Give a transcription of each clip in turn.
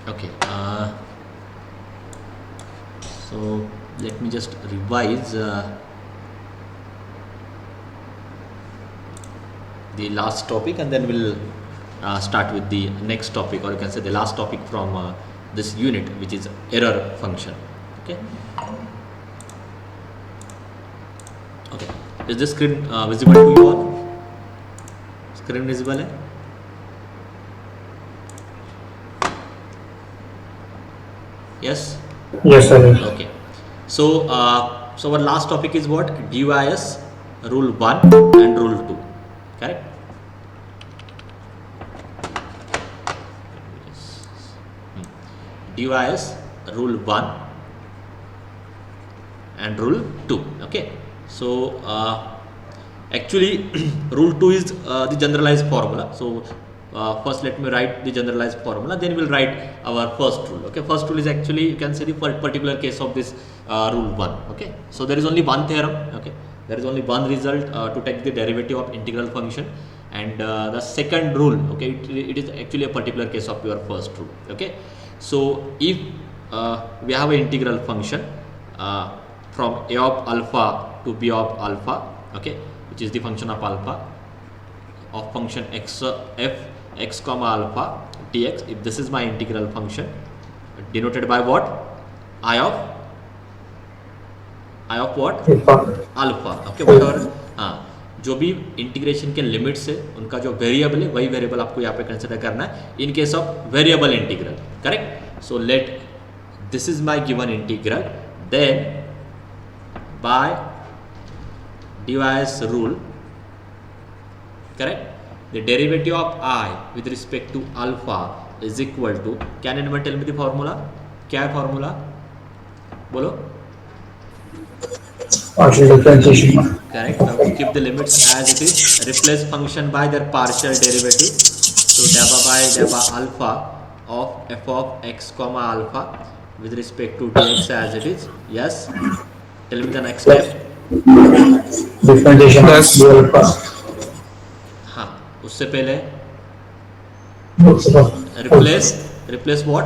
Okay. So let me just revise the last topic, and then we'll start with the next topic, or you can say the last topic from this unit, which is error function. Okay. Okay. Is the screen visible to you all? Screen visible है? Yes. Yes, sir. Okay. So our last topic is what? DYS rule 1 and rule 2. Correct? DYS rule 1 and rule 2. Okay. So actually rule 2 is the generalized formula. So first let me write the generalized formula, then we'll write our first rule. Okay, first rule is actually, you can say, the particular case of this rule 1. Okay, so there is only one theorem. Okay, there is only one result to take the derivative of integral function, and the second rule, okay, it is actually a particular case of your first rule. Okay, so if we have an integral function from a of alpha to b of alpha, okay, which is the function of alpha of function x f x comma alpha dx. If this is my integral function, denoted by what? I of what? Alpha. Okay, what ever. हाँ, जो भी integration के limits है उनका जो variable है वही variable आपको यहाँ पे कंसिडर करना है in case of variable integral. Correct. So let this is my given integral, then by device rule, correct, the derivative of I with respect to alpha is equal to, can anyone tell me the formula? क्या है formula? बोलो. Partial differentiation. Correct. Now to keep the limits as it is, replace function by their partial derivative. So dabba by dabba alpha of f of x comma alpha with respect to dx as it is. Yes. Tell me the next step. Differentiation of d alpha. हाँ, उससे पहले Upper replace what?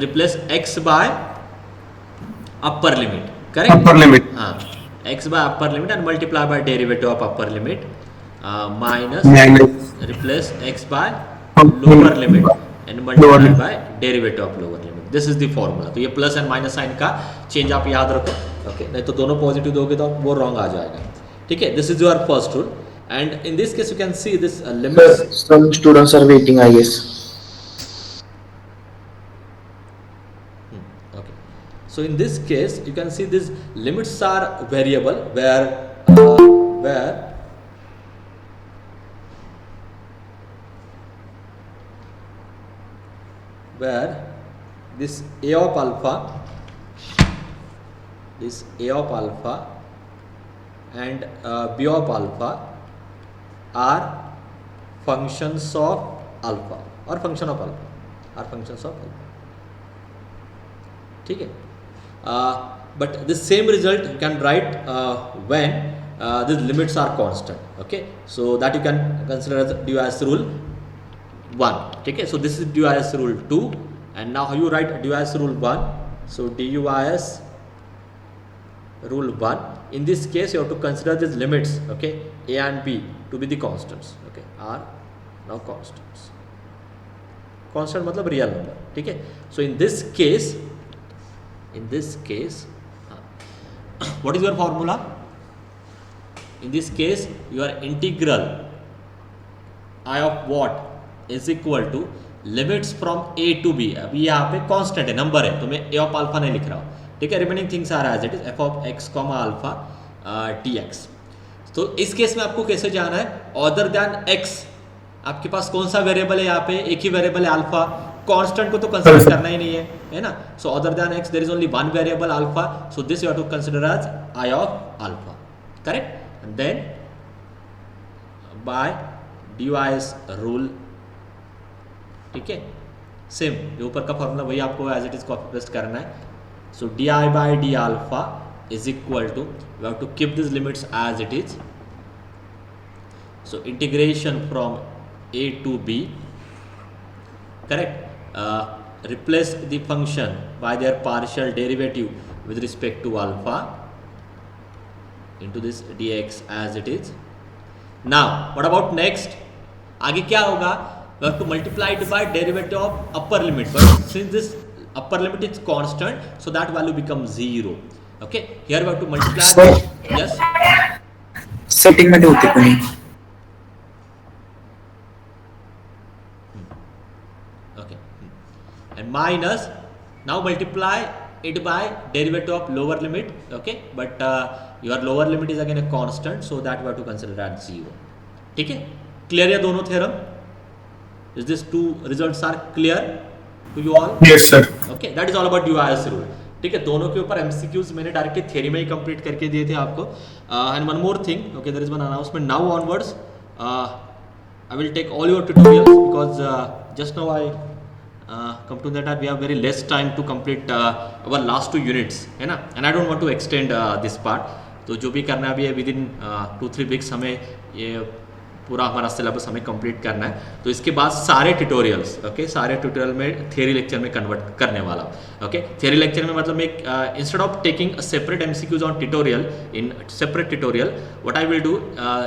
Replace x by upper limit. Correct. upper limit. हाँ, x by upper limit and multiply by derivative of upper limit minus Minus replace x by lower limit and multiply by derivative of lower limit. This is the formula. तो ये plus and minus sign का change आप याद रखो. Okay, नहीं तो दोनों positive दोगे तो वो रॉन्ग आ जाएगा. ठीक है, this is your first rule, and in this case you can see this limits. some students are waiting, I guess. Okay, so in this case you can see these limits are variable where this a of alpha and b of alpha are functions of alpha or function of alpha are functions of alpha. ठीक है, but the same result you can write when these limits are constant. Okay, so that you can consider as DYS rule 1. ठीक है, so this is DYS rule 2, and now how you write DYS rule 1? So DYS rule 1, in this case you have to consider these limits, okay, a and b to be the constants. Okay, are now constants. Constant मतलब real number. ठीक है, so in this case what is your formula? In this case your integral I of what is equal to limits from a to b. अभी यहाँ पे constant है, number है, तो मैं a ऑफ अल्फा नहीं लिख रहा हूँ. ठीक है, remaining things are as it is f of x comma alpha dx. तो इस केस में आपको कैसे जाना है? अदर देन x आपके पास कौन सा वेरिएबल है? यहाँ पे एक ही वेरिएबल है अल्फा. कांस्टेंट को तो कंसीडर करना ही नहीं है ना. So other than x there is only one variable alpha, so this you have to consider as i of alpha. Correct. And then by DYS rule. ठीक है, सेम जो ऊपर का फॉर्मूला वही आपको as it is copy paste करना है. So D I by D alpha is equal to, you have to keep this limits as it is. So integration from a to b correct, replace the function by their partial derivative with respect to alpha into this dx as it is. Now what about next? आगे क्या होगा? We have to multiply it by derivative of upper limit, but since this upper limit is constant, so that value becomes 0. Okay, here we have to multiply. Sir. Yes. Setting मध्ये होते कोणी Okay. And minus, now multiply it by derivative of lower limit. Okay, but your lower limit is again a constant, so that we have to consider at 0. ठीक है, clear ये दोनों theorem? Is this two results are clear to you all? Yes, sir. Okay, that is all about UIS rule. ठीक है, दोनों के ऊपर MCQs मैंने डायरेक्टली थ्योरी में ही कंप्लीट करके दिए थे आपको. And one more thing, okay, there is one announcement. Now onwards, I will take all your tutorials because just now I come to that we have very less time to complete our last 2 units, है ना, and I don't want to extend this part. तो जो भी करना है अभी with in 2-3 weeks हमें ये पूरा हमारा सिलेबस हमें कंप्लीट करना है. तो इसके बाद सारे ट्यूटोरियल्स, ओके, सारे ट्यूटोरियल में थियरी लेक्चर में कन्वर्ट करने वाला. ओके, थियरी लेक्चर में मतलब एक instead of taking separate MCQs on tutorial in separate tutorial, what I will do,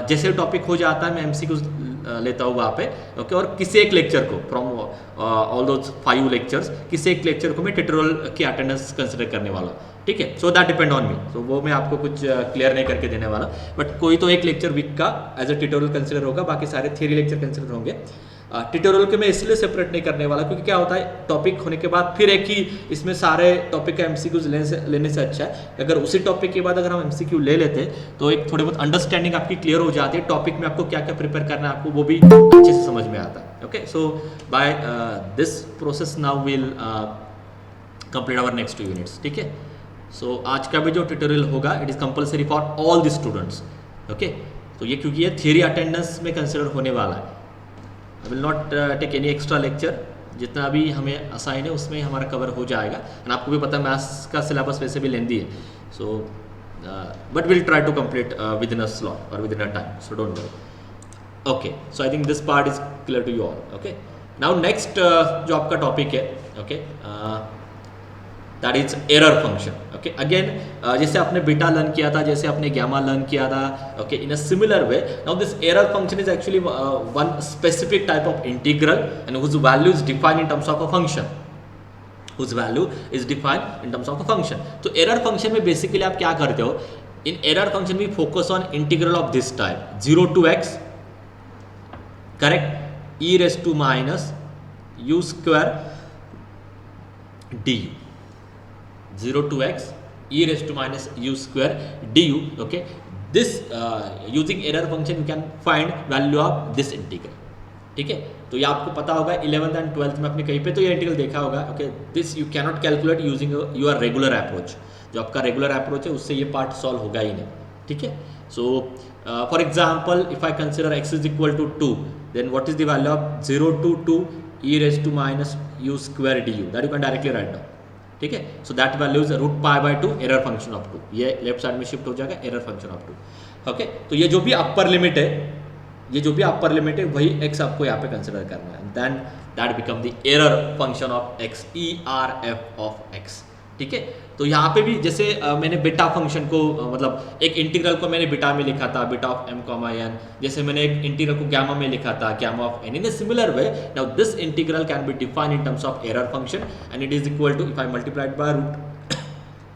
जैसे टॉपिक हो जाता है मैं एमसीक्यूज लेता हूँ वहाँ पे. ओके, और किसी एक लेक्चर को फ्रॉम ऑल दोज 5 लेक्चर्स, किसी एक लेक्चर को मैं ट्यूटोरियल की अटेंडेंस कंसिडर करने वाला हूँ. ठीक है, so that depend on me. तो वो मैं आपको कुछ क्लियर नहीं करके देने वाला, बट कोई तो एक लेक्चर वीक का एज अ ट्यूटोरियल कंसिडर होगा, बाकी सारे थियरी लेक्चर कंसिडर होंगे. ट्यूटोरियल के मैं इसलिए सेपरेट नहीं करने वाला क्योंकि क्या होता है टॉपिक होने के बाद फिर एक ही इसमें सारे टॉपिक का एमसीक्यूज लेने से अच्छा है अगर उसी टॉपिक के बाद अगर हम एमसीक्यू ले लेते तो एक थोड़ी बहुत अंडरस्टैंडिंग आपकी क्लियर हो जाती है. टॉपिक में आपको क्या क्या प्रिपेयर करना है आपको वो भी अच्छे से समझ में आता है. Okay, so by this process now will complete our next 2 units. ठीक है, सो आज का भी जो ट्यूटोरियल होगा it is compulsory for all the students. Okay, तो ये क्योंकि ये थियरी अटेंडेंस में कंसिडर होने वाला है. I will not take any extra lecture, जितना भी हमें असाइन है उसमें हमारा कवर हो जाएगा. एंड आपको भी पता है मैथ्स का सिलेबस वैसे भी लेंदी है, so but will try to complete within a slot और within a time, so don't worry. Okay, so I think this part is clear to you all. Okay, now next जो आपका topic है, okay, that is error function. Okay, again जैसे आपने beta learn किया था, जैसे आपने gamma learn किया था, okay, in a similar way now this error function is actually one specific type of integral and whose value is defined in terms of a function, whose value is defined in terms of a function. तो error function में basically आप क्या करते हो, in error function we focus on integral of this type 0 to x, correct, e raised to minus u square du, 0 to x e raised to minus u square du. Okay, this using error function you can find value of this integral. ठीक है, तो ये आपको पता होगा 11th and 12th में आपने कहीं पे तो ये इंटीग्रल देखा होगा. Okay, this you cannot calculate using your regular approach. जो आपका रेगुलर अप्रोच है उससे ये पार्ट सॉल्व होगा ही नहीं. ठीक है, so for example if I consider x is equal to 2, then what is the value of 0 to 2 e raised to minus u square du, that you can directly write down. ठीक है, so that value is √π/2 error function of 2. ये left side में shift हो जाएगा error function of 2. Okay, तो ये जो भी अपर लिमिट है, ये जो भी अपर लिमिट है वही x आपको यहाँ पे कंसिडर करना है. Then that become the error function of x, ERF of x. ठीक है, तो यहाँ पे भी जैसे मैंने बीटा फंक्शन को मतलब एक इंटीग्रल को मैंने बीटा में लिखा था, बीटा ऑफ m, n, जैसे मैंने एक इंटीग्रल को गैमा में लिखा था, gamma of n. In a similar way now this integral can be defined in terms of error function and it is equal to, if I multiplied by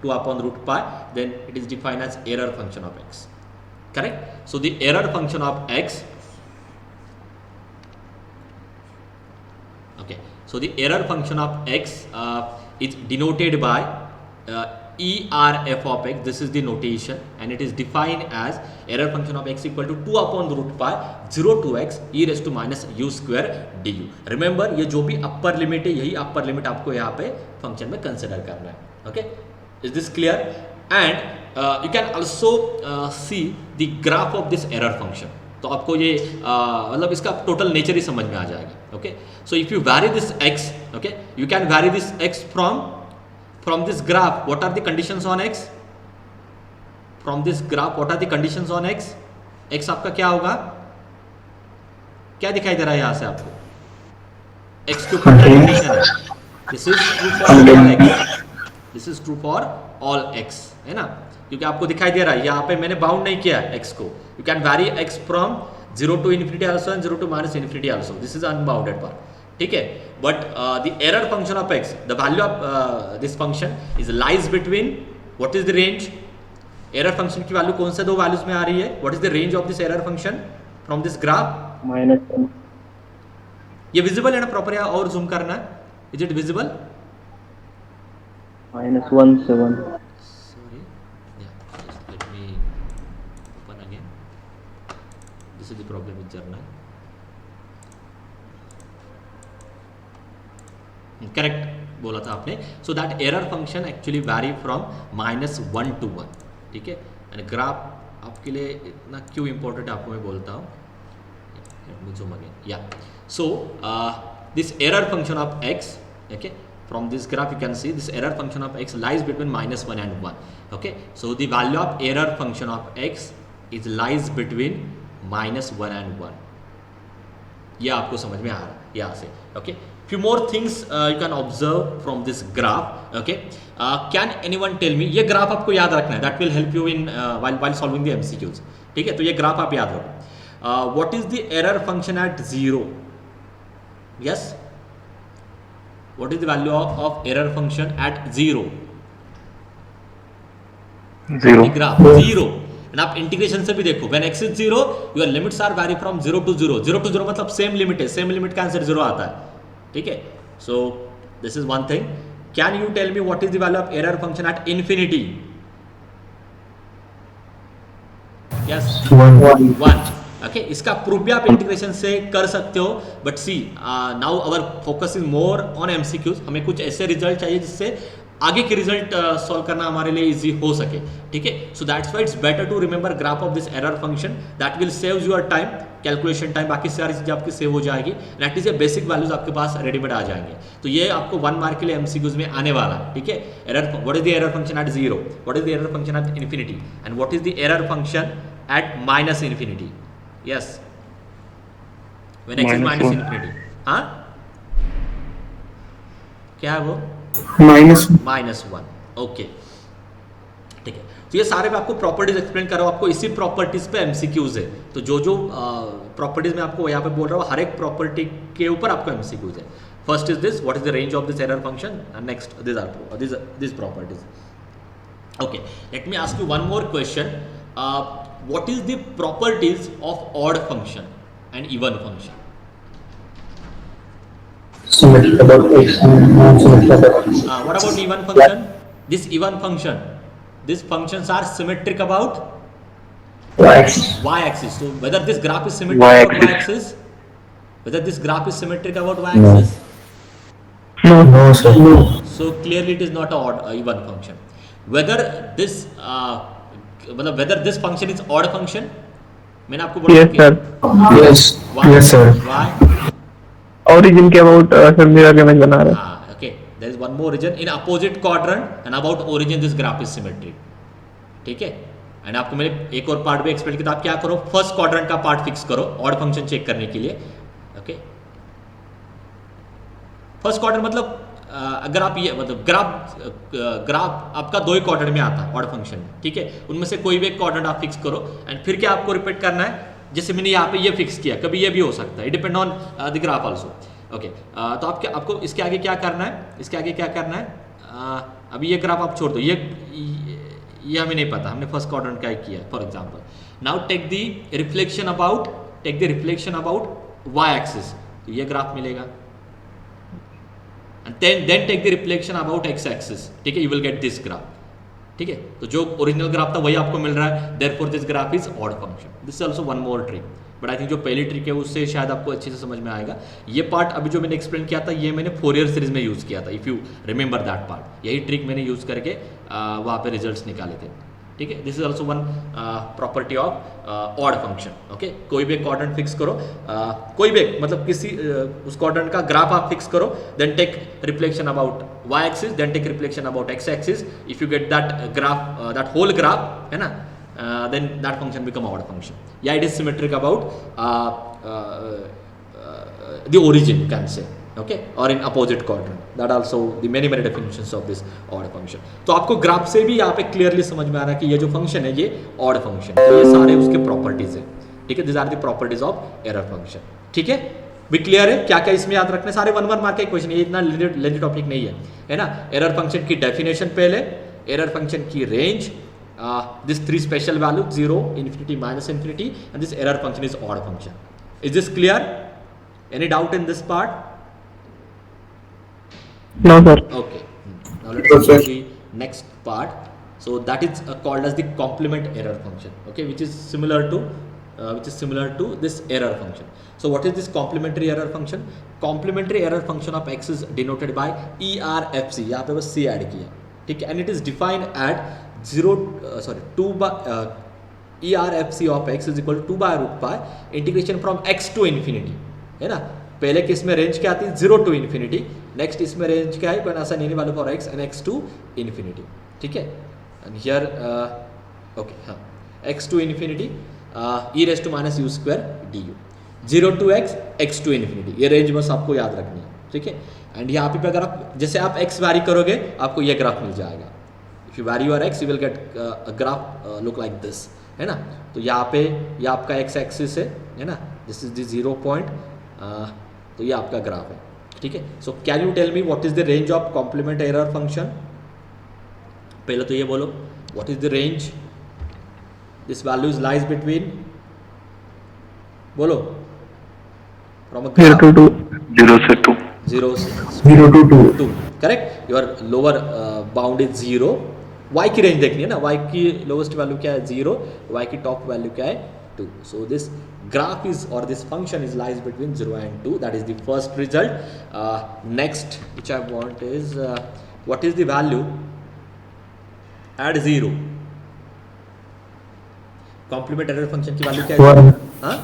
√2 upon √π, then it is defined as error function of x. Correct? So the error function of x, okay, so the error function of x is denoted by ERF of x. This is the notation and it is defined as error function of x equal to 2 upon √π 0 to x e raised to minus u square du. Remember ये जो भी upper limit है यही upper limit आपको यहाँ पे function में consider करना है. Okay, is this clear? And you can also see the graph of this error function. तो आपको ये मतलब इसका टोटल नेचर ही समझ में आ जाएगा. Okay, so if you vary this x, okay, you can vary this x from this graph. What are the conditions on x? From this graph what are the conditions on x? x आपका क्या होगा, क्या दिखाई दे रहा है यहाँ से आपको? x के ऊपर कंडीशन है, this is true for all x, this is true for all x, है ना, क्योंकि आपको दिखाई दे रहा है यहाँ पे मैंने बाउंड नहीं किया x को, you can vary x from 0 to infinity also and 0 to minus infinity also, this is unbounded part, ठीक है, but the error function of x, the value of this function is lies between, what is the range, error function की value कौन से दो values में आ रही है, what is the range of this error function from this graph, -1 ये visible है ना प्रॉपर, या और जूम करना है, इज इट विजिबल, -1 से 1 sorry, yeah, just let me open again, this is the problem with journal, correct बोला था आपने, so that error function actually vary from -1 to 1, ठीक है, एंड ग्राफ आपके लिए इतना क्यों इंपॉर्टेंट है आपको मैं बोलता हूँ, लेट मी जूम अगेन, या so this error function of x, okay, from this graph you can see this error function of x lies between -1 and 1, okay, so the value of error function of x is lies between -1 and 1, ये आपको समझ में आ रहा है यहाँ से, okay, few more things you can observe from this graph, okay, can anyone tell me, ये ग्राफ आपको याद रखना है, that will help you in while solving the MCQs, ठीक है, तो ये ग्राफ आप याद रखो, what is the error function at 0, yes, what is the value of error function at 0, 0 graph 0, and आप इंटीग्रेशन से भी देखो, when x is 0 your limits are vary from 0 to 0, 0 to 0 मतलब सेम लिमिट है, same limit का answer 0 आता है, ठीक है, so this is one thing, can you tell me what is the value of error function at infinity, yes 1, okay, इसका proof भी आप इंटीग्रेशन से कर सकते हो, but see now our focus is more on MCQs, हमें कुछ ऐसे रिजल्ट चाहिए जिससे आगे के रिजल्ट सॉल्व करना हमारे लिए इजी हो सके, ठीक है, so that's why it's better to remember graph of this error function, that will save your time, calculation time, बाकी सारी चीजें आपकी सेव हो जाएगी, that is a basic values आपके पास रेडीमेड आ जाएंगे, तो ये आपको 1 मार्क के लिए एमसीक्यूज में आने वाला है, ठीक है, error, what is the error function at 0, what is the error function at infinity, and what is the error function at minus infinity, yes, when x is minus -1 infinity, हाँ क्या है वो, -1, ओके, ठीक है, तो ये सारे मैं आपको प्रॉपर्टीज एक्सप्लेन कर रहा हूँ, आपको इसी प्रॉपर्टीज पे एमसीक्यूज है, तो जो जो प्रॉपर्टीज मैं आपको यहाँ पे बोल रहा हूँ, हर एक प्रॉपर्टी के ऊपर आपको एमसीक्यूज है, first is this, what is the range of this error function, and next this properties, okay, let me ask you one more question, what is the properties of odd function and even function, Symmetric about x and non-symmetric about x. what about even function, this even function, these functions are symmetric about Y-axis. y-axis, so whether this graph is symmetric about y-axis, whether this graph is symmetric about y-axis, No, sir. so clearly it is not a odd even function, whether this मतलब whether this function is odd function, मैंने आपको बोला Yes, sir. Yes. why, Yes, sir. why, origin के about sir mirror image बना रहा है, हाँ, okay, there is one more region in opposite quadrant and about origin this graph is symmetric, ठीक है, एंड आपको मैंने एक और पार्ट भी एक्सप्लेन किया, आप क्या करो, फर्स्ट क्वाड्रेंट का पार्ट फिक्स करो ऑड फंक्शन चेक करने के लिए, ओके, फर्स्ट क्वाड्रेंट मतलब अगर आप ये मतलब ग्राफ आपका 2 ही क्वाड्रेंट में आता है ऑड फंक्शन में, ठीक है, उनमें से कोई भी एक क्वाड्रेंट आप फिक्स करो, एंड फिर क्या आपको रिपीट करना है, जैसे मैंने यहाँ पे ये फिक्स किया, कभी ये भी हो सकता है, depend on the graph also, okay, तो आपको इसके आगे क्या करना है, इसके आगे क्या करना है, अभी ये ग्राफ आप छोड़ दो, ये हमें नहीं पता, हमने फर्स्ट क्वाड्रेंट का ही किया, for example, now take the reflection about Y axis, तो ये ग्राफ मिलेगा, and then take the reflection about x axis, ठीक है, you will get this graph, ठीक है, तो जो ओरिजिनल ग्राफ था वही आपको मिल रहा है, therefore this graph is odd function, this is also one more trick, but I think जो पहली ट्रिक है उससे शायद आपको अच्छे से समझ में आएगा, ये पार्ट अभी जो मैंने एक्सप्लेन किया था ये मैंने फोरियर सीरीज में यूज़ किया था, if you remember that part, यही ट्रिक मैंने यूज़ करके वहाँ पे रिजल्ट्स निकाले थे, ठीक है, this is also one property of odd function, okay, कोई भी क्वाड्रेंट फिक्स करो, कोई भी मतलब किसी उस क्वाड्रेंट का ग्राफ आप फिक्स करो, then take reflection about Y axis, then take reflection about X axis, if you get that graph, that whole graph, है ना, then that function become odd function, yeah, it is symmetric about the origin, you can say, okay, or in opposite quadrant. That also the many definitions of this odd function. तो आपको graph से भी यहाँ पे clearly समझ में आ रहा है कि ये जो फंक्शन है ये ऑड फंक्शन है, ये सारे उसके प्रॉपर्टीज है, ठीक है, this are the properties of error function, ठीक है, भी क्लियर है क्या क्या इसमें याद रखने, सारे 1 1 मार्क के क्वेश्चन, ये इतना लेंथी टॉपिक नहीं है ना। एरर फंक्शन की डेफिनेशन पहले, एरर फंक्शन की range, this 3 special value 0, infinity, minus infinity, and this error function is odd function. Is this clear? Any doubt in this part? No, sir. Okay. Now let's see the next part. So that is called as the complement error function. Okay, which is similar to this error function. So what is this complementary error function? Complementary error function of x is denoted by ERFC. यहाँ पे बस C add किया, ठीक है, and it is defined at 2 by ERFC of x is equal to 2 by root pi integration from x to infinity, है ना। पहले case में रेंज क्या आती है 0 टू इन्फिनिटी, नेक्स्ट इसमें रेंज क्या है ऐसा नहीं वाले for X and X to infinity, ठीक है, एंड हियर ओके हाँ X to infinity E raise to minus you square D U, 0 to X, X to infinity, ये रेंज बस आपको याद रखनी है, ठीक है। एंड यहाँ पे अगर आप जैसे आप एक्स वैरी करोगे आपको ये ग्राफ मिल जाएगा, if you vary your X you will get a graph look like this, है ना। तो यहाँ पे ये आपका एक्स एक्सिस है ना, दिस इज द 0 पॉइंट, तो ये आपका ग्राफ है, ठीक है। So can you tell me what is the range of complement error function? पहले तो ये बोलो what is the range, this values lies between, बोलो, फ्रॉम अ 0 to 2. 0 से 2. 0 to 2. 2, correct, your lower bound is 0, y की range देखनी है ना, y की लोवेस्ट वैल्यू क्या है 0, y की टॉप वैल्यू क्या है 2. So this graph is, or this function is lies between 0 and 2. That is the first result. Next which I want is what is the value at 0? Complement error function की value क्या है? 1. हाँ?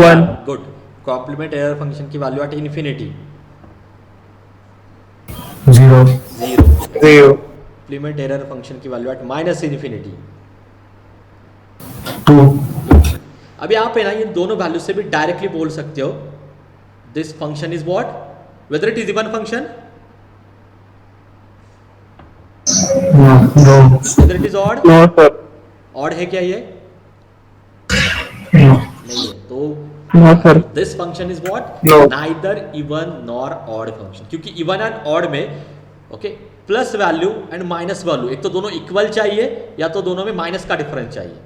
1. Good. Complement error function की value at infinity 0. 0. 0. Complement error function की value at minus infinity 2. अभी आप है ना ये दोनों वैल्यू से भी डायरेक्टली बोल सकते हो this function is what, whether it is even function, No. Whether it is odd, No, sir. Odd है क्या ये? No. नहीं है, तो No, sir. This function is what, No. Neither even nor odd function, क्योंकि इवन एंड ऑड में okay plus value and minus value, एक तो दोनों इक्वल चाहिए या तो दोनों में माइनस का डिफरेंस चाहिए.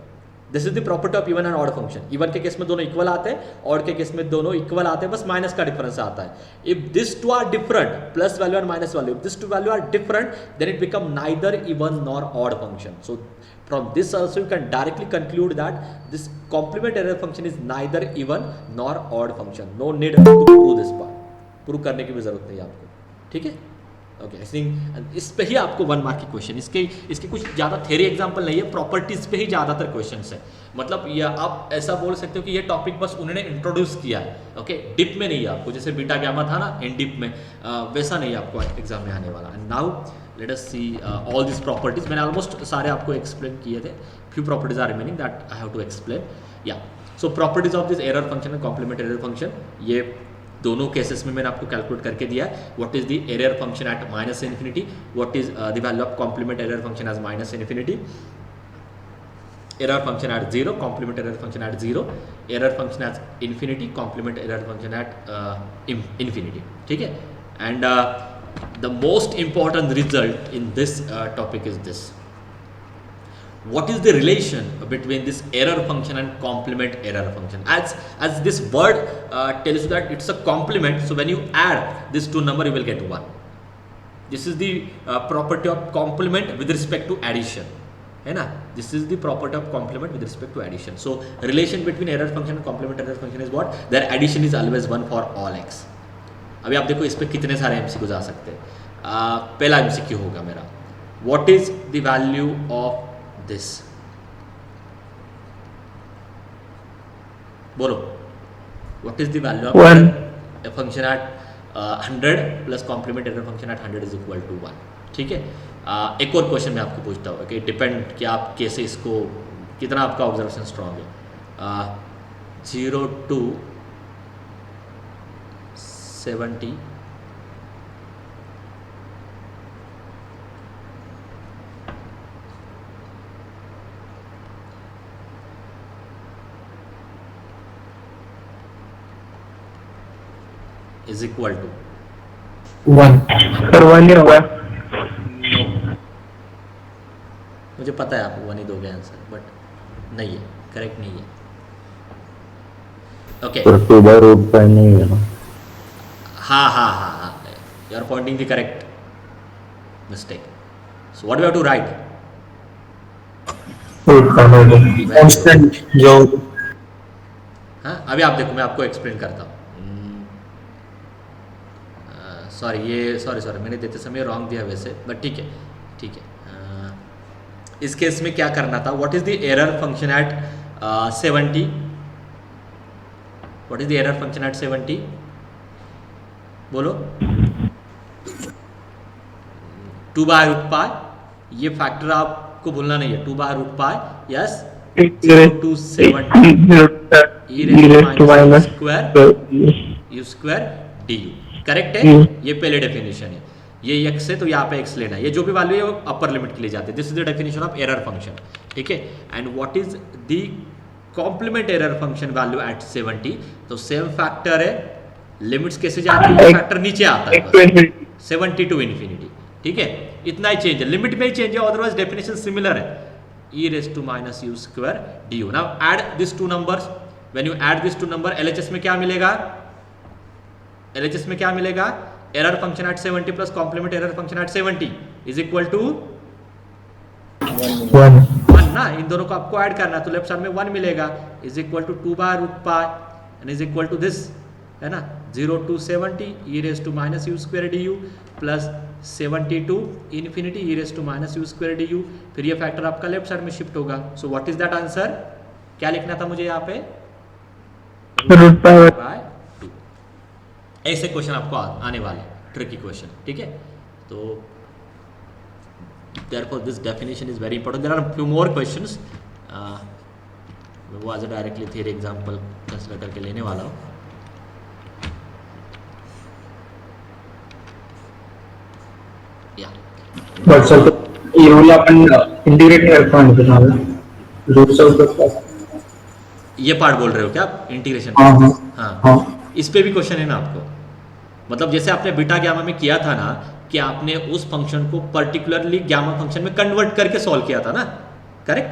This is the property of even and odd function. Even के केस में दोनों इक्वल आते हैं, ऑड के केस में दोनों इक्वल आते हैं, बस माइनस का डिफरेंस आता है. If this two are different, plus value and minus value, if this two value are different, then it become neither even nor odd function. So from this also you can directly conclude that this complement error function is neither even nor odd function. No need to prove this part. Prove करने की भी जरूरत नहीं है आपको. ठीक है, okay. I think इस पे ही आपको 1 मार्क की क्वेश्चन, इसके कुछ ज़्यादा थ्योरी एग्जांपल नहीं है, प्रॉपर्टीज पे ही ज़्यादातर क्वेश्चंस है. मतलब ये आप ऐसा बोल सकते हो कि ये टॉपिक बस उन्होंने इंट्रोड्यूस किया है. ओके, डिप में नहीं है आपको, जैसे बीटा गैमा था ना इन डिप में, वैसा नहीं है आपको एग्जाम में आने वाला. And now let us see all this properties. मैंने ऑलमोस्ट सारे आपको एक्सप्लेन किए थे. Few properties are remaining that I have to explain. या so properties of this error function and complement error function, ये दोनों केसेस में मैंने आपको कैलकुलेट करके दिया है. What is the error function at minus infinity, what is the value of complement error function as minus infinity, error function at 0, complement error function at 0, error function at infinity, complement error function at infinity. ठीक है. And the most important result in this topic is this. What is the relation between this error function and complement error function? As this word tells you that it's a complement, so when you add these two number you will get 1. This is the property of complement with respect to addition, है ना. This is the property of complement with respect to addition. So relation between error function and complement error function is what? Their addition is always 1 for all x. अभी आप देखो इस पे कितने सारे MCQ आ सकते हैं. पहला MCQ होगा मेरा, what is the value of this? बोलो, what is the value of 1. a function at 100 plus complement error function at 100 is equal to 1. ठीक है. एक और क्वेश्चन मैं आपको पूछता हूँ कि डिपेंड कि आप कैसे इसको, कितना आपका ऑब्जर्वेशन स्ट्रॉन्ग है. 0 to 70 is equal to 1. Sir 1 ही होगा. नो, मुझे पता है आप वन ही दोगे आंसर, बट नहीं है, करेक्ट नहीं है. ओके, पर 2/√5 नहीं है ना. हाँ हाँ हाँ हाँ, you are pointing the correct mistake. So what we have to write? Constant जो हाँ, अभी आप देखो, मैं आपको एक्सप्लेन करता हूँ. सॉरी, ये सॉरी मैंने देते समय रॉन्ग दिया वैसे, बट ठीक है ठीक है. इस केस में क्या करना था? What is the error function at 70? What is the error function at 70? बोलो. 2/√π. ये फैक्टर आपको भूलना नहीं है. 2/√π. Yes, 0 to 70 e raised to minus square u square du. Correct है. ये पहले डेफिनेशन है. ये x है तो यहाँ पे x लेना है. ये जो भी वैल्यू है वो अपर लिमिट के लिए जाते हैं. This is the definition of error function. ठीक है. And what is the complement error function value at 70? तो सेम फैक्टर है. लिमिट्स कैसे जाती है? फैक्टर नीचे आता है बस. 70 टू इन्फिनिटी. ठीक है, इतना ही चेंज है, लिमिट में ही चेंज है, अदरवाइज डेफिनेशन सिमिलर है. e raised to minus u square du. now add these two numbers. when you add these two number, LHS में क्या मिलेगा? LHS में क्या मिलेगा? Error function at 70 plus complement error function at 70 is equal to 1 ना. इन दोनों को आपको ऐड करना है, तो लेफ्ट साइड में 1 मिलेगा. Is equal to 2/√π and is equal to this, है ना, 0 to 70 e raised to minus u square du plus 70 to infinity e raised to minus u square du. फिर ये फैक्टर आपका लेफ्ट साइड में shift होगा. सो what is that answer? क्या लिखना था मुझे यहाँ पे? √π/2. ऐसे क्वेश्चन आपको आने वाले, ट्रिकी क्वेश्चन. ठीक है, तो therefore this definition is very important. there are few more questions. वो आज डायरेक्टली थियरी एग्जांपल कंसीडर करके लेने वाला हूँ. या बट सर ये रूल अपन इंटीग्रेट करते हैं रूट से ये पार्ट बोल रहे हो क्या आप? इंटीग्रेशन. हाँ. हाँ, इस पे भी क्वेश्चन है ना आपको. मतलब जैसे आपने बीटा गामा में किया था ना, कि आपने उस फंक्शन को पर्टिकुलरली गामा फंक्शन में कन्वर्ट करके सॉल्व किया था ना, करेक्ट?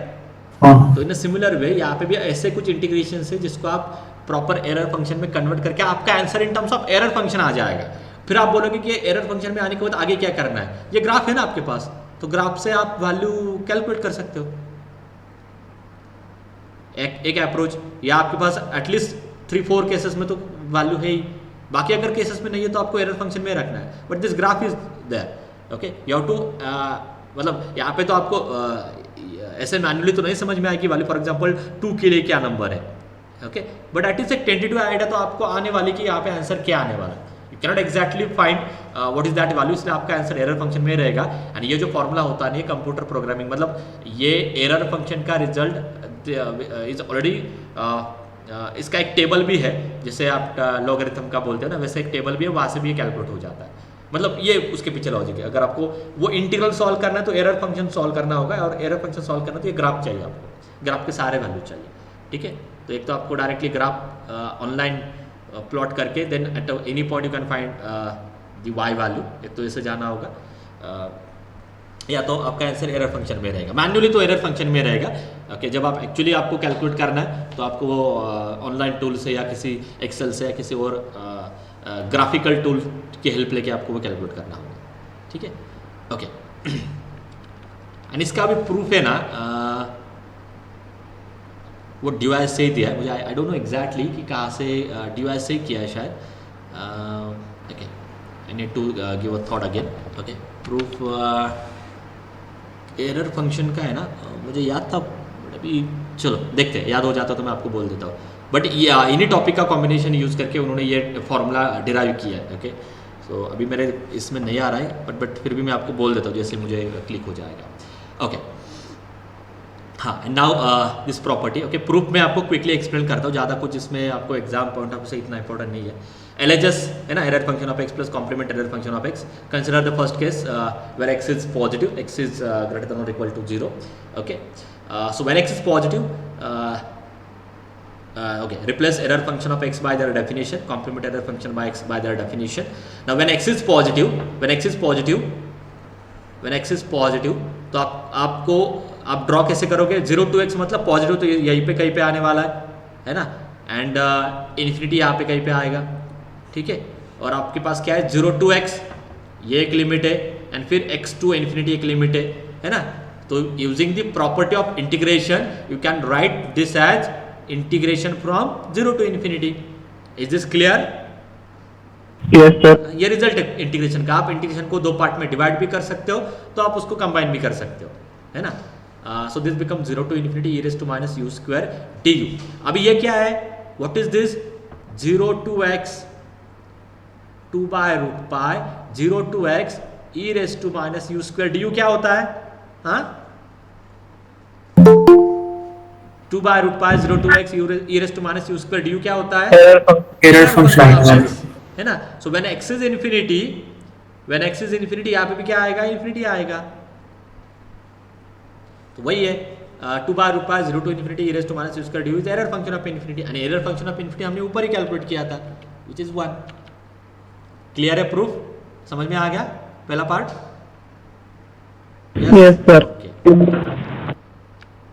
हाँ. तो इन सिमिलर वे यहाँ पे भी ऐसे कुछ इंटीग्रेशन है जिसको आप प्रॉपर एरर फंक्शन में कन्वर्ट करके आपका answer in terms of error function आ जाएगा. फिर आप बोलोगे कि एरर फंक्शन में आने के बाद आगे क्या करना है. ये ग्राफ है ना आपके पास, तो ग्राफ से आप वैल्यू कैलकुलेट कर सकते हो. एक अप्रोच, या आपके पास एटलीस्ट 3-4 केसेस में तो वैल्यू है ही, बाकी अगर केसेस में नहीं है तो आपको एरर फंक्शन में रखना है. But this graph is there. Okay, you have to, मतलब यहाँ पे तो आपको ऐसे मैन्युअली तो नहीं समझ में आएगी वैल्यू. फॉर एग्जांपल 2 के लिए क्या नंबर है. ओके, बट एटलीस्ट एक टेंटेटिव आइडिया तो आपको आने वाली कि यहाँ पे आंसर क्या आने वाला है. You cannot exactly find what is that value, इसलिए आपका आंसर एरर फंक्शन में रहेगा. एंड ये जो फॉर्मूला होता है कंप्यूटर प्रोग्रामिंग, मतलब ये एरर फंक्शन का रिजल्ट इज ऑलरेडी, इसका एक टेबल भी है, जैसे आप लॉगरिथम का बोलते हैं ना, वैसे एक टेबल भी है, वहाँ से भी ये कैलकुलेट हो जाता है. मतलब ये उसके पीछे लॉजिक है. अगर आपको वो इंटीग्रल सॉल्व करना है तो एरर फंक्शन सॉल्व करना होगा, और एरर फंक्शन सॉल्व करना तो ये ग्राफ चाहिए आपको, ग्राफ के सारे वैल्यू चाहिए. ठीक है, तो एक तो आपको डायरेक्टली ग्राफ ऑनलाइन प्लॉट करके then at any point you can find the Y value. एक तो इसे जाना होगा, या तो आपका आंसर एरर फंक्शन में रहेगा. मैन्युअली तो एरर फंक्शन में रहेगा. ओके, जब आप एक्चुअली आपको कैलकुलेट करना है तो आपको वो ऑनलाइन टूल से या किसी एक्सेल से या किसी और ग्राफिकल टूल की हेल्प लेके आपको वो कैलकुलेट करना होगा. ठीक है, ओके. एंड इसका भी प्रूफ है ना, वो डिवाइस से ही दिया है मुझे. आई डोंट नो एग्जैक्टली कि कहाँ से, डिवाइस से ही किया है शायद. Okay, I need to give a thought again. Okay, proof error function का है ना, मुझे याद था, अभी चलो देखते हैं, याद हो जाता तो मैं आपको बोल देता हूँ. बट ये इन्हीं टॉपिक का कॉम्बिनेशन यूज़ करके उन्होंने ये फॉर्मूला डिराइव किया है. ओके, सो अभी मेरे इसमें नहीं आ रहा है, बट फिर भी मैं आपको बोल देता हूँ जैसे मुझे क्लिक हो जाएगा. ओके, हाँ, and now this property, okay, proof में आपको क्विकली एक्सप्लेन करता हूँ, ज़्यादा कुछ इसमें आपको एग्जाम पॉइंट ऑफ से इतना इंपॉर्टेंट नहीं है. LHS है ना, error function of x plus complement error function of x. Consider the first case where x is positive, x is greater than और equal to 0. Okay, so when x is positive, okay, replace error function of x by their definition, complement error function by x by their definition. Now when x is positive, when x is positive, तो आपको आप draw कैसे करोगे? 0 to x मतलब positive तो यहीं पे कहीं पे आने वाला है ना, एंड इन्फिनिटी यहाँ पे कहीं पे आएगा, ठीक है. और आपके पास क्या है? 0 to x ये एक लिमिट है, एंड फिर x to इन्फिनिटी एक लिमिट है ना. तो using the property of integration you can write this as integration from 0 to infinity. Is this clear? Yes, sir. ये रिजल्ट है इंटीग्रेशन का. आप इंटीग्रेशन को दो पार्ट में डिवाइड भी कर सकते हो, तो आप उसको कंबाइन भी कर सकते हो, है ना. सो this become 0 to infinity e raised to minus u square du. अभी ये क्या है? What is this? 0 to x 2 by root pi 0 to x e raised to minus u square du क्या होता है? हाँ, 2 by root pi 0 to x e raised to minus u square du क्या होता है? एरर फंक्शन है ना. सो when x is infinity, यहाँ पे भी क्या आएगा? इन्फिनिटी आएगा. तो वही है 2 by root pi 0 to infinity e raised to minus u square du is error function of infinity, and error function of infinity हमने ऊपर ही कैलकुलेट किया था, विच इज 1. क्लियर है? प्रूफ समझ में आ गया पहला part? Yes, sir.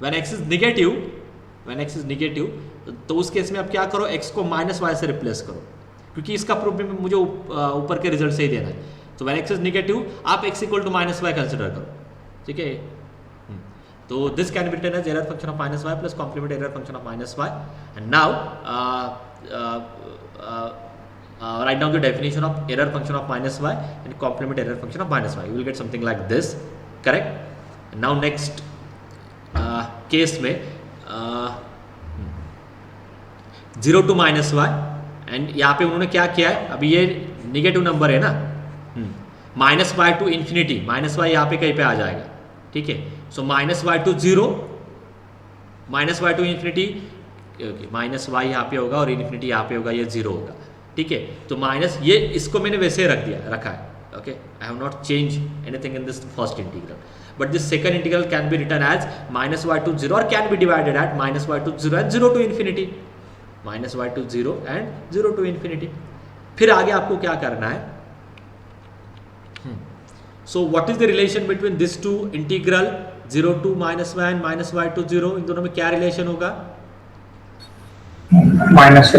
When x is negative, तो उस केस में आप क्या करो? x को माइनस वाई से रिप्लेस करो, क्योंकि इसका प्रूफ भी मुझे ऊपर के रिजल्ट से ही देना है. तो व्हेन x इज नेगेटिव, आप x equal to minus y consider करो, ठीक है. तो this can be written as error function of minus y plus complement error function of minus y. And now write down the definition of error function of minus y and complement error function of minus y. You will get something like this, correct? And now next case में 0 to minus y, and यहाँ पे उन्होंने क्या किया है? अभी ये negative number है ना, minus y to infinity, minus y यहाँ पे कहीं पे आ जाएगा, ठीक है. So minus y to 0, minus y to infinity, minus y यहाँ पे होगा और इन्फिनिटी यहाँ पे होगा, ये 0 होगा, ठीक है. तो माइनस ये इसको मैंने वैसे रखा है, okay. I have not change anything in this first integral, but this second integral can be written as minus y to 0 और can be divided at minus y to 0 and 0 to infinity, minus y to 0 and 0 to infinity. फिर आगे आपको क्या करना है? So what is the relation between this two integral 0 to minus y and minus y to 0? इन दोनों में क्या relation होगा? माइनस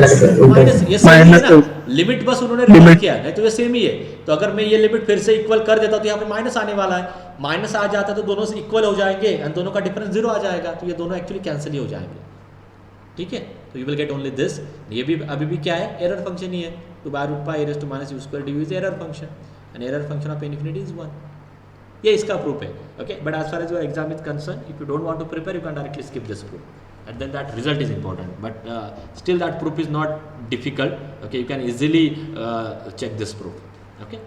ये सेम है ना, लिमिट बस उन्होंने रिवर्स किया है, तो ये सेम ही है. तो अगर मैं ये लिमिट फिर से इक्वल कर देता तो यहाँ पे माइनस आने वाला है, माइनस आ जाता तो दोनों से इक्वल हो जाएंगे एंड दोनों का डिफरेंस 0 आ जाएगा, तो ये दोनों एक्चुअली कैंसिल ही हो जाएंगे, ठीक है. तो you will get only this. ये भी अभी भी क्या है? एरर फंक्शन ही है. 2 by root pi e raised to minus u square du is error function, and error function of infinity is 1. ये इसका प्रूफ है, okay. But as far as your exam is concern, if you don't want to prepare, you can directly skip this proof, and then that result is important, but still that proof is not difficult, okay. You can easily check this proof, okay.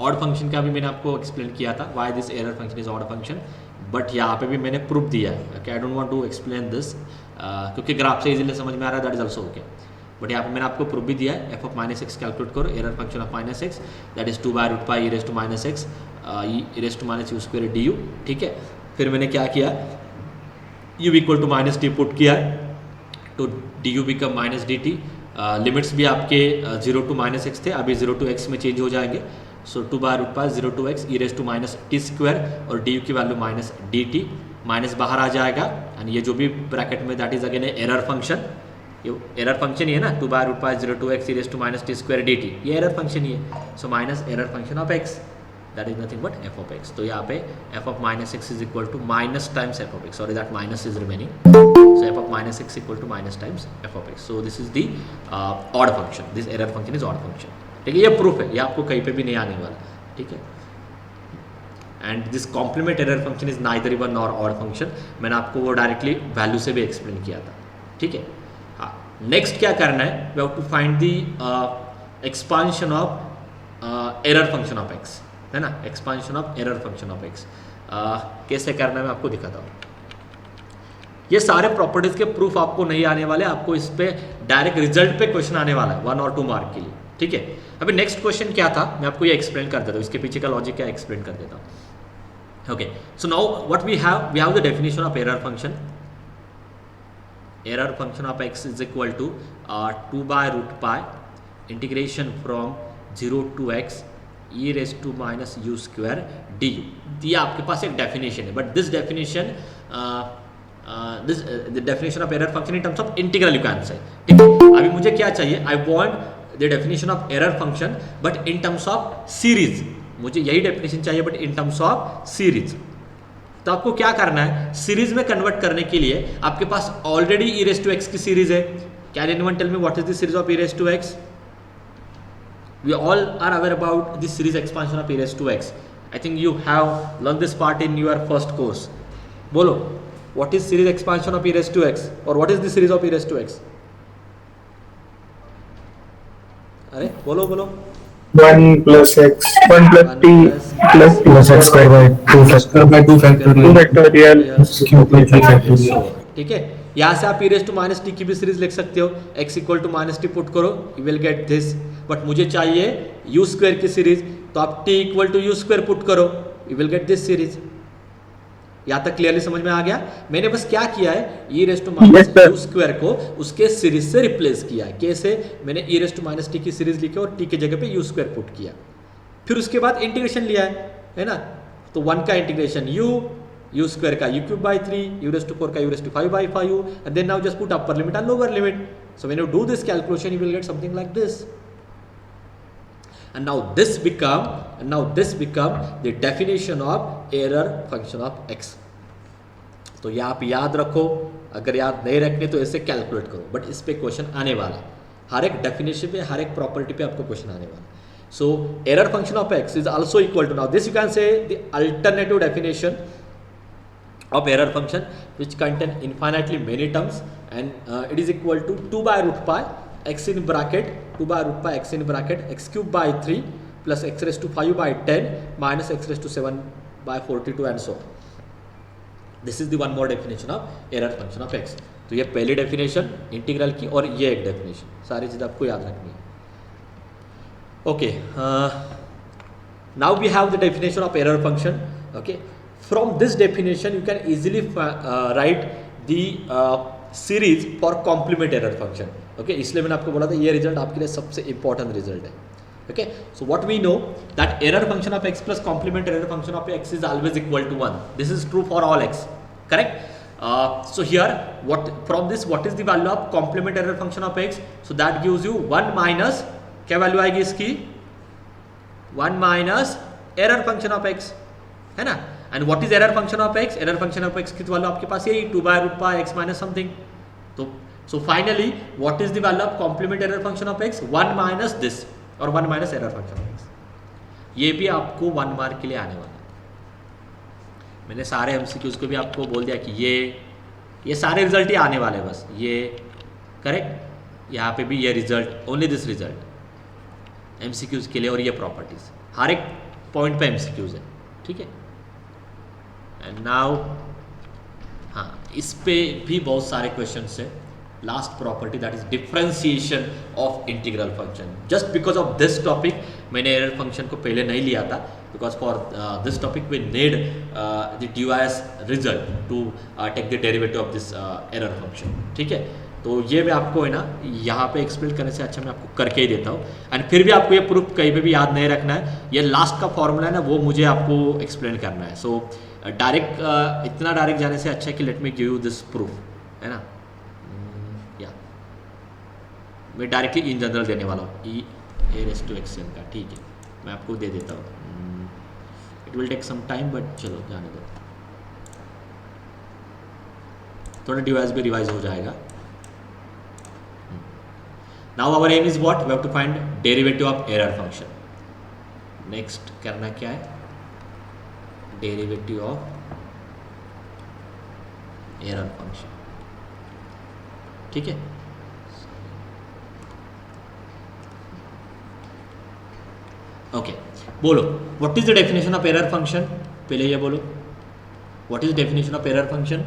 odd function का भी मैंने आपको explain किया था, why this error function is odd function, but यहाँ पे भी मैंने proof दिया है, okay. I don't want to explain this क्योंकि ग्राफ से easily समझ में आ रहा है, that is also okay. But यहाँ पे मैंने आपको प्रूफ भी दिया है. f of minus x calculate करो, error function of minus x, that is 2 by root pi e raised to minus x e raised to minus u square du, ठीक है. फिर मैंने क्या किया? u equal to minus t put किया है, तो d u become minus d t. Limits भी आपके 0 टू माइनस एक्स थे, अभी 0 टू एक्स में चेंज हो जाएंगे. So 2 by root pi 0 to x e raise to minus t square, और डी यू की value minus d t, minus बाहर आ जाएगा, एंड ये जो भी ब्रैकेट में that is again error function, ये एरर फंक्शन ही है ना. 2 by root pi 0 to x e raise to minus t square d t, ये एरर फंक्शन ही है. So minus error function of x, that is nothing but f of x. तो यहाँ पे f of minus x is equal to minus times f of x. Sorry, that minus is remaining. So f of minus x equal to minus times f of x. So this is the odd function. This error function is odd function. ठीक है, ये proof है, ये आपको कहीं पे भी नहीं आने वाला, ठीक है. And this complement error function is neither even nor odd function. मैंने आपको वो डायरेक्टली वैल्यू से भी एक्सप्लेन किया था, ठीक है. हाँ, नेक्स्ट क्या करना है? We have to find the expansion of error function of x, है ना. Expansion of error function of x. कैसे करना है मैं आपको दिखाता हूँ। ये सारे प्रॉपर्टीज के प्रूफ आपको नहीं आने वाले, आपको इस पे डायरेक्ट रिजल्ट पे क्वेश्चन आने वाला है 1 और 2 मार्क के लिए, ठीक है। अभी नेक्स्ट क्वेश्चन क्या था मैं आपको ये एक्सप्लेन कर देता हूँ, इसके पीछे का लॉजिक क्या एक्सप्लेन कर देता हूँ। Okay, so now what we have the definition of error function. Error function of x is equal to 2/√π integration from 0 to x e raised to minus u square du। ये आपके पास एक definition है, but this definition the definition of error function in terms of integral you can say, ठीक है। अभी मुझे क्या चाहिए, I want the definition of error function but in terms of series. मुझे यही डेफिनेशन चाहिए but in terms of series. तो आपको क्या करना है, सीरीज में कन्वर्ट करने के लिए आपके पास already e raised to x की सीरीज है। Can anyone tell me what is the series of e raised to x? We all are aware about this series expansion of e raised to x. I think you have learned this part in your first course. बोलो, what is series expansion of e raised to x or what is the series of e raised to x? अरे बोलो बोलो। 1 plus x 1 plus t plus x square by 2 2 factorial cube by 3 factorial। ठीक है, यहाँ से आप e raised to minus t की भी सीरीज लिख सकते हो। x equal to minus t put करो, you will get this. But मुझे चाहिए u स्क्वायर की सीरीज, तो आप t equal to u square put करो, you will get this series. यहाँ तक क्लियरली समझ में आ गया? मैंने बस क्या किया है, e raised to minus u square को उसके सीरीज से रिप्लेस किया है। कैसे? मैंने e raised to minus t की सीरीज लिखी और t की जगह पे u स्क्वायर पुट किया, फिर उसके बाद इंटीग्रेशन लिया है ना। तो 1 का इंटीग्रेशन u स्क्वायर का u cube by 3, u raised to 4 का u raised to 5 by 5u, and then now just put upper limit and lower limit. So when you do this calculation, you will get something like this. And now this become the definition of error function of x. तो ये आप याद रखो, अगर याद नहीं रखने तो ऐसे कैलकुलेट करो, बट इस पे क्वेश्चन आने वाला है। हर एक डेफिनेशन पे, हर एक प्रॉपर्टी पे आपको क्वेश्चन आने वाला है। So error function of x is also equal to, now this you can say the alternative definition of error function which contain infinitely many terms, and it is equal to 2/√π x in bracket 2/√π x in bracket x cube by 3 plus x raised to 5 by 10 minus x raised to 7 by 42 and so on. This is the one more definition of error function of x. तो ये पहली definition integral की और ये एक definition, सारी चीज़ आपको याद रखनी है। Okay, now we have the definition of error function. Okay, from this definition you can easily write the series for complement error function. Okay, इसलिए मैंने आपको बोला था ये रिजल्ट आपके लिए सबसे important रिजल्ट है। Okay, so what we know that error function of x plus complement error function of x is always equal to 1. This is true for all x, correct? So here what is the value of complement error function of x? So that gives you 1 minus, क्या value आएगी इसकी, 1 minus error function of x, है ना। And what is error function of x? Error function of x की value आपके पास यही 2/√π x minus something. तो so finally what is the value of complement error function of x? 1 minus this और 1 minus error function of x। ये भी आपको 1 mark के लिए आने वाला है। मैंने सारे MCQs को भी आपको बोल दिया कि ये सारे रिजल्ट ही आने वाले, बस ये करेक्ट। यहाँ पे भी ये result, only this result MCQs के लिए, और ये प्रॉपर्टीज हर एक पॉइंट पे MCQs है, ठीक है। एंड नाउ हाँ, इस पे भी बहुत सारे क्वेश्चंस है। Last property that is differentiation of integral function. Just because of this topic मैंने एरर फंक्शन को पहले नहीं लिया था, because for this topic we need the DOS result to take the derivative of this error function, ठीक है। तो ये मैं आपको है ना यहाँ पे एक्सप्लेन करने से अच्छा मैं आपको करके ही देता हूँ। एंड फिर भी आपको ये प्रूफ कहीं पे भी याद नहीं रखना है, ये लास्ट का फॉर्मूला है ना, वो मुझे आपको एक्सप्लेन करना है। सो डायरेक्ट इतना डायरेक्ट जाने से अच्छा है कि let me give you this proof, है ना। या मैं डायरेक्टली इन जनरल देने वाला हूँ e raised to x का, ठीक है, मैं आपको दे देता हूँ। It will take some time but चलो जाने दो, थोड़ा डिवाइस भी रिवाइज हो जाएगा। Now our aim is what? We have to find derivative of error function. Next करना क्या है? Derivative of error function. ठीक है? Okay. बोलो, what is the definition of error function? पहले ये बोलो। What is definition of error function?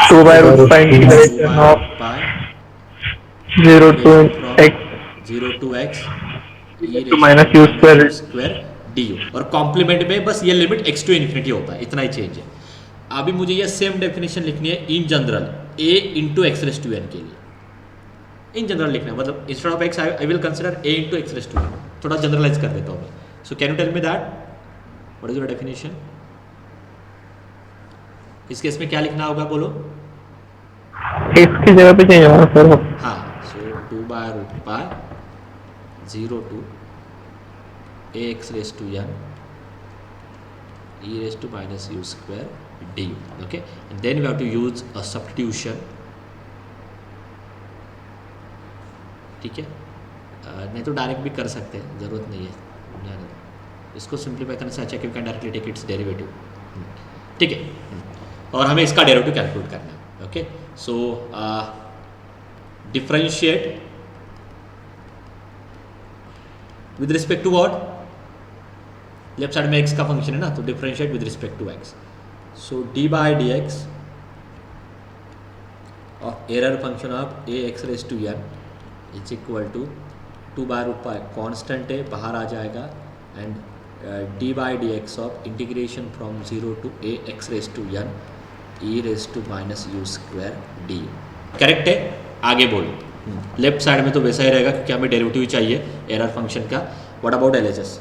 2 by root pi 2 integration by of pi 0 to from x 0 to x e to minus u square. Square du, और complement में बस ये limit x to infinity होता है, इतना ही चेंज है। अभी मुझे ये सेम डेफिनेशन लिखनी है in general a into x raise to n के लिए, इन जनरल लिखना है, मतलब instead of x I will consider a into x raise to n. थोड़ा जनरलाइज कर देता हूँ मैं। So can you tell me that what is your definition? इस केस में क्या लिखना होगा बोलो? x की जगह पे चेंज होगा सर। हाँ, so 2 by root pi 0 to a x raise to n e raise to minus u square du, okay, and then we have to use a substitution, ठीक है। नहीं तो डायरेक्ट भी कर सकते हैं, ज़रूरत नहीं है, इसको सिंप्लीफाई करने से अच्छा कि we can directly take its derivative, ठीक है। और हमें इसका डेरिवेटिव कैलकुलेट करना है, okay. So differentiate with respect to what? Left side में x का फंक्शन है ना, तो differentiate with respect to x। So d by d x of error function of a x raise to n is equal to 2 by root pi, constant है बाहर आ जाएगा, and d by d x of integration from 0 to a x raise to n e raise to minus you square d. Correct है? आगे बोलो। Left side में तो वैसा ही रहेगा क्योंकि हमें डेरिवेटिव चाहिए एरर फंक्शन का। What about LHS?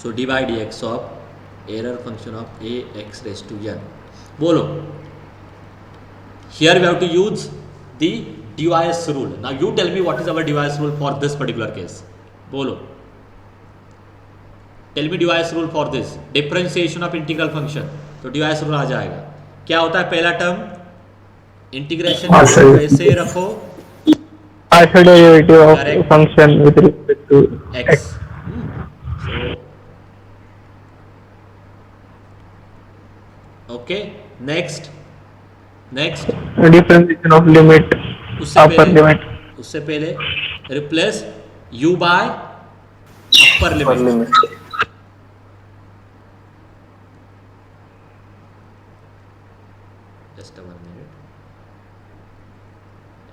So d by d x of error function of a x raise to n, बोलो। Here we have to use the device rule. Now you tell me what is our device rule for this particular case, बोलो। Tell me device rule for this differentiation of integral function. तो device rule आ जाएगा, क्या होता है? पहला term integration वैसे ही रखो, Partial derivative of Correct. function with respect to x। Okay, next differentiation of limit upper limit. उससे पहले replace u by upper limit. Just one minute.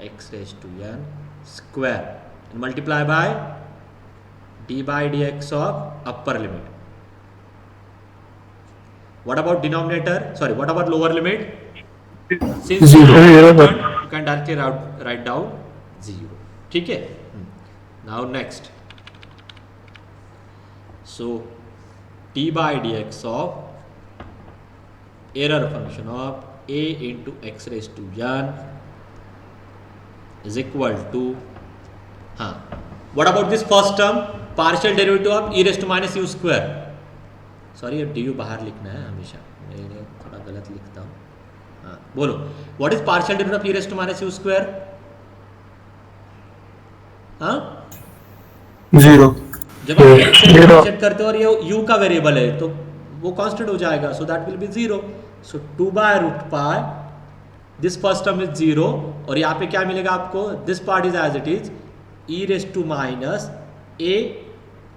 x raise to n square and multiply by d by dx of upper limit. What about denominator? Sorry, what about lower limit? Since Zero. Zero, sir. you can directly write down 0. ठीक है? Now next. So d by dx of error function of a into x raised to n is equal to, हाँ, what about this first term? Partial derivative of e raised to minus u square. Sorry, D you बाहर लिखना है हमेशा, मैं थोड़ा गलत लिखता हूँ। हाँ, बोलो। What is partial derivative of e raise to minus you square? हाँ, 0. जब आप x से डिफरेंशिएट करते हो और ये u का वेरिएबल है तो वो कांस्टेंट हो जाएगा, so that will be 0। So 2 by root pi, this first term is 0, और यहाँ पे क्या मिलेगा आपको? This part is as it is e raise to minus a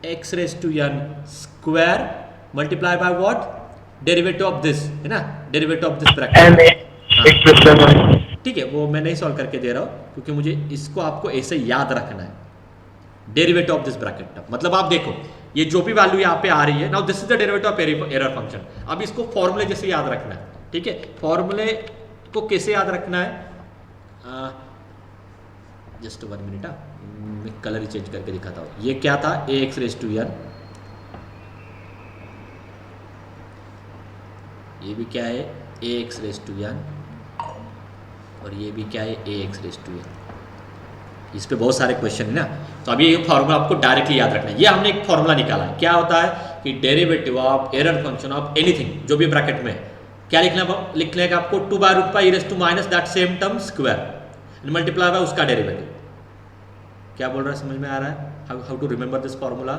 x raise to n square multiply by what? Derivative of this, है ना, derivative of this bracket. ठीक है, वो मैं नहीं सॉल्व करके दे रहा हूँ क्योंकि मुझे इसको आपको ऐसे याद रखना है, डेरिवेटिव ऑफ दिस ब्रैकेट। मतलब आप देखो, ये जो भी वैल्यू यहाँ पे आ रही है, now this is the derivative of error function. अब इसको फॉर्मूले जैसे याद रखना है, ठीक है। फॉर्मूले को कैसे याद रखना है? जस्ट 1 मिनट, मैं कलर ही चेंज करके दिखाता हूँ। ये क्या था? ए एक्स रेज़ टू n, ये भी क्या है? ए एक्स रेज़ टू n, और ये भी क्या है? ए एक्स रेज़ टू n। इस पे बहुत सारे क्वेश्चन है ना, तो अभी ये फार्मूला आपको डायरेक्टली याद रखना है। ये हमने एक फार्मूला निकाला है, क्या होता है कि derivative of error function of anything, जो भी ब्रैकेट में, क्या लिखने का आपको? 2 by root pi e raise to minus that same term square and multiply by उसका डेरिवेटिव। क्या बोल रहा है, समझ में आ रहा है? How to remember this formula?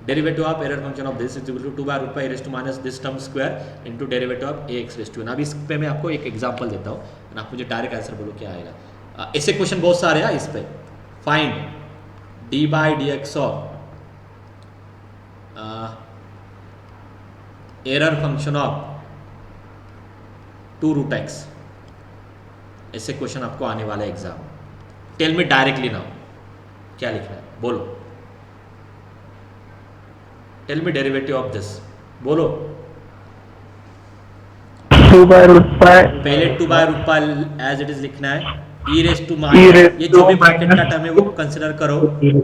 Derivative of error function of this is equal to 2 by root pi raise to minus this term square into derivative of a x raise to n। अब इस पे मैं आपको एक example देता हूँ, आप मुझे डायरेक्ट आंसर बोलो क्या आएगा। ऐसे क्वेश्चन बहुत सारे हैं इस पे। Find d by d x of error function of 2 root x. ऐसे क्वेश्चन आपको आने वाला है exam. Tell me directly now, क्या लिखना है बोलो। Tell me derivative of this, बोलो। 2 by root pi पहले 2 by root pi as it is लिखना है, e raise to E minus, raised ये जो to भी ब्रैकेट का minus टर्म है वो कंसिडर करो,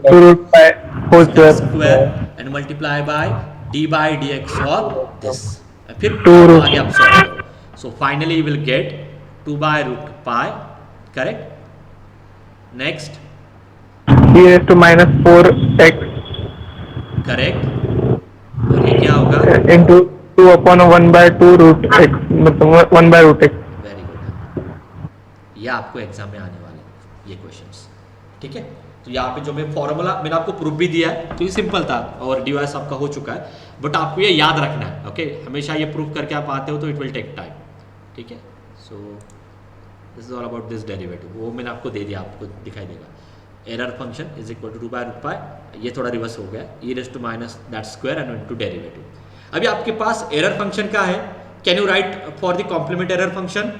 2 root pi whole square square and multiply by d by d x of this, फिर 2 root आगे आप सॉल्व करो। So finally you will get 2 by root pi, correct. Next e raised to minus 4x correct, और ये क्या होगा, into 2 upon 1 by 2 root x, मतलब 1 by root x। Very good. ये आपको एग्जाम में आने वाले हैं ये क्वेश्चंस, ठीक है। तो यहाँ पे जो मैं फॉर्मूला मैंने आपको प्रूफ भी दिया है, तो ये सिंपल था और डिवाइस आपका हो चुका है, बट आपको ये याद रखना है, ओके। हमेशा ये प्रूफ करके आप आते हो तो इट विल टेक टाइम, ठीक है। So this is all about this derivative, वो मैंने आपको दे दिया, आपको दिखाई देगा। Error function is equal to 2 by root pi, ये थोड़ा रिवर्स हो गया, e raise to minus that square and into derivative. अभी आपके पास एरर फंक्शन का है, can you write for the complement error function,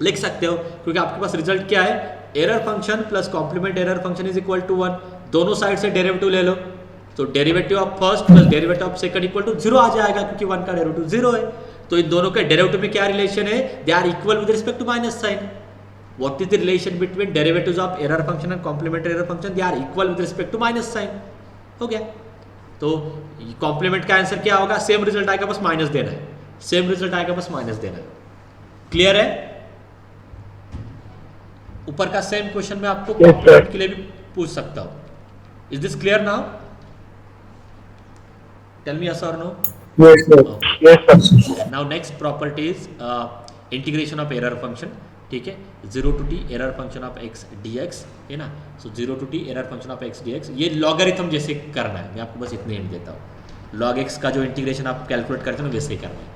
लिख सकते हो, क्योंकि आपके पास रिजल्ट क्या है, एरर फंक्शन plus complement error function is equal to 1, दोनों साइड से डेरिवेटिव ले लो, तो derivative of first plus derivative of second equal to 0 आ जाएगा, क्योंकि 1 का डेरिवेटिव 0 है। तो इन दोनों के डेरिवेटिव में क्या रिलेशन है, they are equal with respect to minus sign. What is the relation between derivatives of error function and complement error function, they are equal with respect to minus sign, हो गया। तो complement का answer क्या होगा, same result आएगा बस minus देना है, सेम रिजल्ट आएगा बस माइनस देना है। क्लियर है? ऊपर का सेम क्वेश्चन मैं आपको Yes, कॉम्प्लीमेंट sir. के लिए भी पूछ सकता हूं। Is this clear now? Tell me yes और no. Yes, sir. yes sir। Now next property is integration of error function, ठीक है। 0 to t error function of x d x है ना, so 0 to t error function of x d x, ये logarithm जैसे करना है, मैं आपको बस इतने हिंट देता हूँ। लॉग एक्स का जो इंटीग्रेशन आप कैलकुलेट करते हो ना वैसे ही करना है।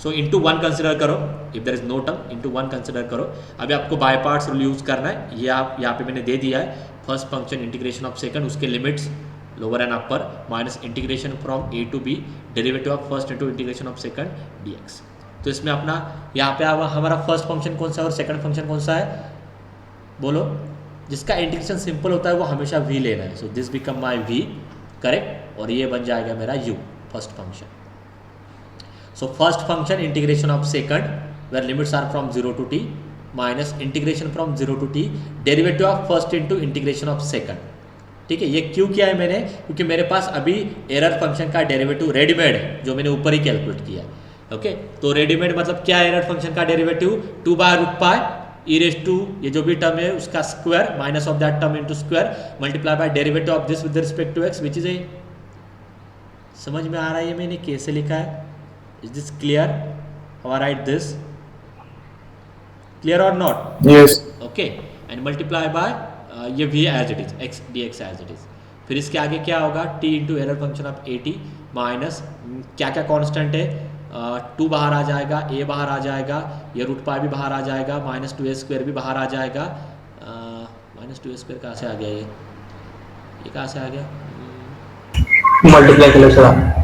सो इंटू 1 कंसिडर करो, if there is no term into 1 consider करो। अभी आपको बाय पार्ट्स रूल यूज करना है, ये आप यहाँ पे मैंने दे दिया है। First function integration of second, उसके limits lower and upper, minus integration from a to b derivative of first into integration of second dx. तो इसमें अपना यहाँ पे हमारा फर्स्ट फंक्शन कौन सा है और सेकंड फंक्शन कौन सा है, बोलो। जिसका इंटीग्रेशन सिंपल होता है वो हमेशा v लेना है, so this become my v, correct. और ये बन जाएगा मेरा u, first function. So first function integration of second where limits are from 0 to t minus integration from 0 to t derivative of first into integration of second, ठीक है। ये क्यों किया है मैंने, क्योंकि मेरे पास अभी एरर फंक्शन का डेरिवेटिव रेडीमेड है जो मैंने ऊपर ही कैलकुलेट किया है, ओके। तो रेडीमेड मतलब क्या है, एरर फंक्शन का derivative 2 by root pi e raise to, ये जो भी टर्म है उसका square minus of that term into square multiply by derivative of this with respect to x which is a. समझ में आ रहा है ये मैंने कैसे लिखा है? Is this clear? How I write this? Clear और not? Yes. Okay. And multiply by ये v as it is, x dx as it is. फिर इसके आगे क्या होगा, t into error function of a t minus क्या क्या constant है, 2 बाहर आ जाएगा, a बाहर आ जाएगा, ये रूट पाई भी बाहर आ जाएगा, माइनस 2a स्क्वायर भी बाहर आ जाएगा। माइनस 2a स्क्वायर कहाँ से आ गया, ये कहाँ से आ गया? Multiply कर लो सर।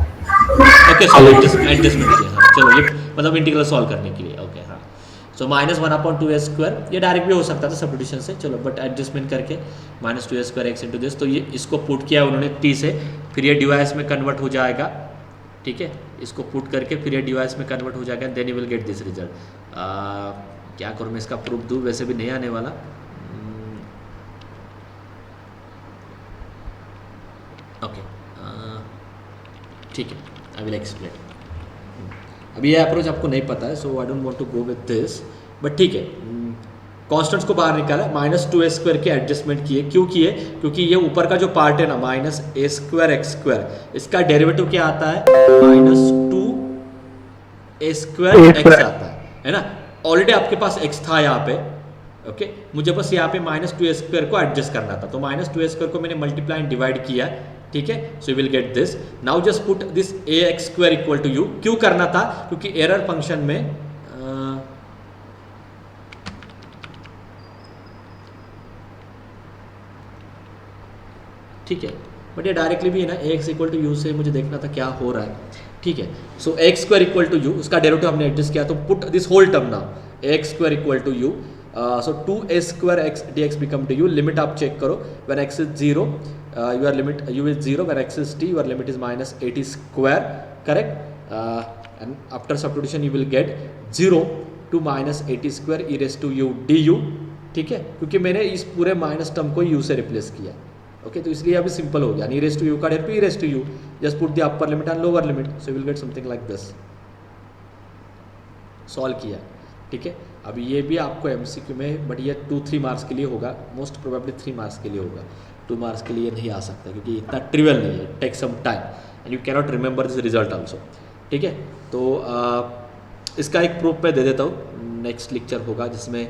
ओके सॉरी एडजस्टमेंट किया, हाँ चलो, ये मतलब इंटीग्रल सॉल्व करने के लिए, ओके हाँ। सो माइनस 1/2a स्क्वायर, ये डायरेक्ट भी हो सकता था सब्स्टिट्यूशन से, चलो बट एडजस्टमेंट करके minus 2a square x into this, तो ये इसको पुट किया उन्होंने t से, फिर ये डिवाइस में कन्वर्ट हो जाएगा, ठीक है। इसको पुट करके फिर ये डिवाइस में कन्वर्ट हो जाएगा, then you will get this result. क्या करूँ मैं इसका प्रूफ दूँ, वैसे भी नहीं आने वाला। ओके ठीक है, आई विल एक्सप्लेन। अभी ये अप्रोच आपको नहीं पता है, so I don't want to go with this, but ठीक है। कॉन्स्टेंट्स को बाहर निकाला, माइनस 2a स्क्वायर के एडजस्टमेंट किए, क्यों किए, क्योंकि ये ऊपर का जो पार्ट है ना minus a square x square, इसका डेरिवेटिव क्या आता है, माइनस 2a स्क्वायर एक्स आता है ना। ऑलरेडी आपके पास x था यहाँ पे, ओके। मुझे बस यहाँ पे माइनस 2a स्क्वायर को एडजस्ट करना था, तो माइनस 2a स्क्वायर को मैंने मल्टीप्लाई एंड डिवाइड किया, ठीक है। So you will get this. Now just put this ax square equal to u, क्यों करना था, क्योंकि एरर फंक्शन में ठीक है, बट ये डायरेक्टली भी है ना, ax इक्वल टू यू से मुझे देखना था क्या हो रहा है। ठीक है. So x square equal to u, उसका डेरिवेटिव हमने एडजस्ट किया, तो put this whole term now x square equal to u. So 2a square x d x become two u. Limit आप चेक करो, when x is 0 your limit u is 0, when x is t your limit is minus 80 square, correct. And after substitution you will get 0 to minus 80 square E raise to u d u. ठीक है, क्योंकि मैंने इस पूरे minus term को u से replace किया. Okay, तो इसलिए अभी सिंपल हो गया. ई रेस टू यू का derivative e raise to u, just put the upper limit and lower limit, so you will get something like this. Solve किया. ठीक है, अभी ये भी आपको एमसीक्यू में, बट ये 2-3 मार्क्स के लिए होगा, मोस्ट प्रोबेबली 3 मार्क्स के लिए होगा. 2 मार्क्स के लिए नहीं आ सकता क्योंकि इतना ट्रिवियल नहीं है. Take some time and you cannot remember this result also. ठीक है, तो इसका एक प्रूफ मैं दे देता हूँ. नेक्स्ट लेक्चर होगा जिसमें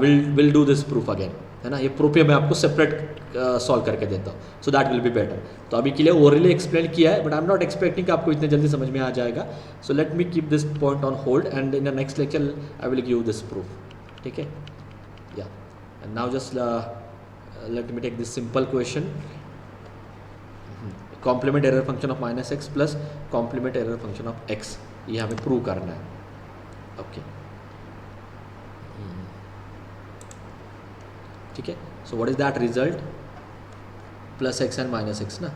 will do this proof again, है ना. ये प्रूफ मैं आपको सेपरेट सॉल्व करके देता हूँ, so that will be better. तो अभी के लिए ओरली एक्सप्लेन किया है, but I am not expecting कि आपको इतने जल्दी समझ में आ जाएगा. So let me keep this point on hold and in the next lecture I will give this proof. ठीक है, yeah and now just let me take this simple question. Complement error function of minus x plus complement error function of x, ये हमें prove करना है. Okay, ठीक है. So what is that result? Plus x and minus x ना,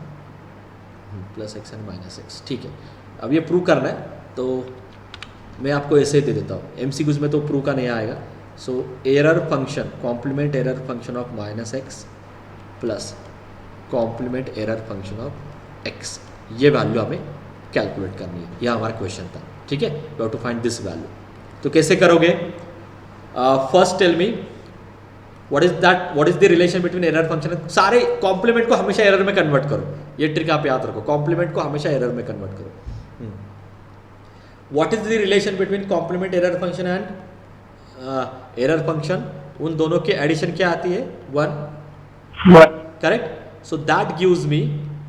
plus x and minus x. ठीक है, अब ये प्रूव करना है, तो मैं आपको ऐसे ही दे देता हूँ. एमसीक्यूज में तो प्रूव का नहीं आएगा. So error function, complement error function of minus x plus complement error function of x, ये वैल्यू हमें कैलकुलेट करनी है. यह हमारा क्वेश्चन था. ठीक है, you have to find this value. तो कैसे करोगे? First tell me what is the relation between error function. सारे कॉम्प्लीमेंट को हमेशा एरर में कन्वर्ट करो. ये ट्रिक आप याद रखो, कॉम्प्लीमेंट को हमेशा एरर में कन्वर्ट करो. What is the relation between complement error function and error function? उन दोनों की एडिशन क्या आती है? 1. Correct. So that gives me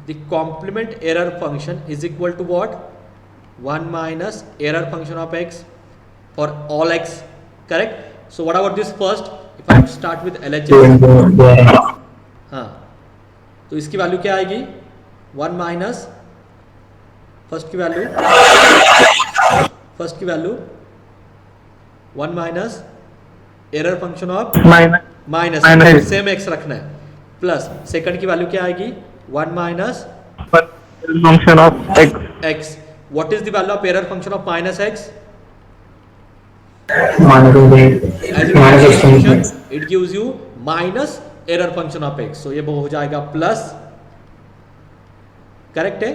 the complement error function is equal to what? 1 minus error function of x for all x. Correct. So what about this first? If I start with LHS, हाँ, तो इसकी value क्या आएगी? 1 minus first की value 1 minus error function of minus, same x रखना है, plus second की value क्या आएगी? 1 minus function of x. What is the value of error function of minus x? It gives you minus error function of x. सो ये हो जाएगा plus. Correct है?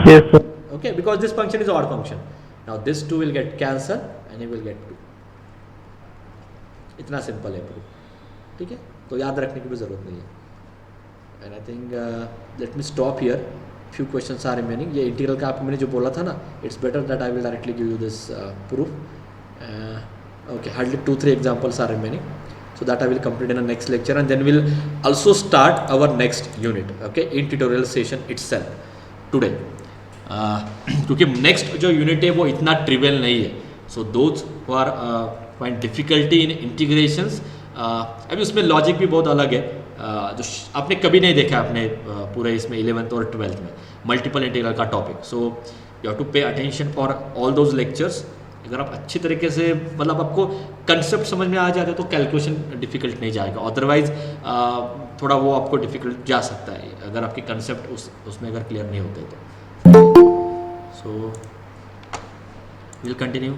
yes sir. Okay, because this function is odd function. Now this 2 will get cancel and you will get 2. इतना simple है proof. ठीक है, तो याद रखने की भी जरूरत नहीं है. And I think let me stop here. Few questions are remaining. ये इंटीग्रल का आपको मैंने जो बोला था ना, it's better that I will directly give you this proof. Okay, hardly 2-3 examples are remaining, so that I will complete in the next lecture and then we'll also start our next unit, okay, in tutorial session itself today. क्योंकि next जो unit है वो इतना trivial नहीं है. So those who are find difficulty in integrations, अभी उसमें logic भी बहुत अलग है, जो आपने कभी नहीं देखा अपने पूरे इसमें 11th और 12th में मल्टीपल इंटीग्रल का topic. So you have to pay attention for all those lectures. अगर आप अच्छी तरीके से, मतलब आपको कंसेप्ट समझ में आ जाता है तो कैलकुलेशन डिफिकल्ट नहीं जाएगा. अदरवाइज थोड़ा वो आपको डिफिकल्ट जा सकता है अगर आपके कंसेप्ट उसमें अगर क्लियर नहीं होते तो. So we'll continue